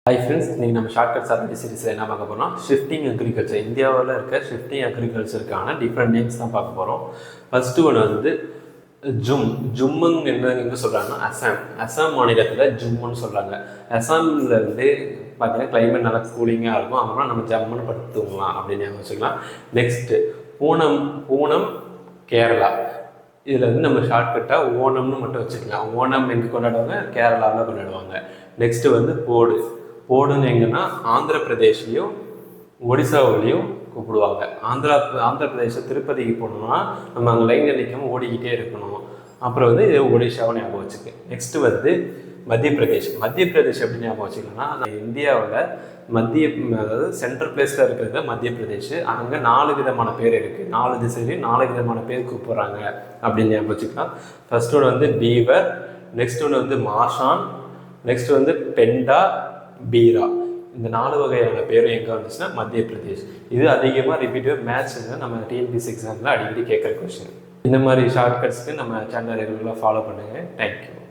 Hi friends, இன்றைக்கி நம்ம shortcuts RT சீரிஸில் என்ன பார்க்க போகிறோம்? Shifting agriculture. இந்தியாவில் இருக்க ஷிஃப்டிங் அக்ரிகல்ச்சருக்கான டிஃப்ரெண்ட் நேம்ஸ் தான் பார்க்க போகிறோம். ஃபஸ்ட்டு ஒன்று வந்து ஜும்முன்னு என்ன சொல்கிறாங்கன்னா அசாம் மாநிலத்தில் ஜும்முன்னு சொல்கிறாங்க. அசாமில் வந்து பார்த்தீங்கன்னா கிளைமேட் நல்லா கூலிங்காக இருக்கும். அப்புறம் நம்ம ஜம்முன்னு படுத்து தூங்கலாம் அப்படின்னு வச்சுக்கலாம். நெக்ஸ்ட்டு பூனம் கேரளா. இதில் வந்து நம்ம ஷார்ட்கட்டாக ஓணம்னு மட்டும் வச்சுக்கலாம். ஓணம் எங்கே கொண்டாடுவாங்க? கேரளாவில் கொண்டாடுவாங்க. நெக்ஸ்ட்டு வந்து போடுன்னு எங்கன்னா ஆந்திர பிரதேஷ்லேயும் ஒடிசாவிலையும் கூப்பிடுவாங்க. ஆந்திர பிரதேசம் திருப்பதிக்கு போனோம்னா நம்ம அங்கே லைனில் நிற்காமல் ஓடிக்கிட்டே இருக்கணும். அப்புறம் வந்து ஒடிசாவை ஞாபகம் வச்சுக்கு. நெக்ஸ்ட்டு வந்து மத்திய பிரதேஷ் எப்படி ஞாபகம் வச்சுக்கலாம்னா, இந்தியாவில் அதாவது சென்ட்ரல் பிளேஸில் இருக்கிறது மத்திய பிரதேஷ். அங்கே 4 விதமான பேர் இருக்குது. 4 திசையிலையும் 4 விதமான பேர் கூப்பிட்றாங்க அப்படின்னு ஞாபகம் வச்சுக்கலாம். ஃபர்ஸ்ட் ஒன்று வந்து பீவர், நெக்ஸ்ட் ஒன்று வந்து மாஷான், நெக்ஸ்ட் வந்து பெண்டா, பீரா. இந்த 4 வகையான பேரும் எங்கே வந்துச்சுன்னா மத்திய பிரதேஷ். இது அதிகமாக ரிப்பீட்டிவ் மேட்ச்ங்க நம்ம டிஎன்பிஎஸ்சி எக்ஸாமில் அடிக்கடி கேட்குற கொஸ்டின். இந்த மாதிரி ஷார்ட்கட்ஸ்க்கு நம்ம சேனல் ரெகுலராக ஃபாலோ பண்ணுங்கள். தேங்க்யூ.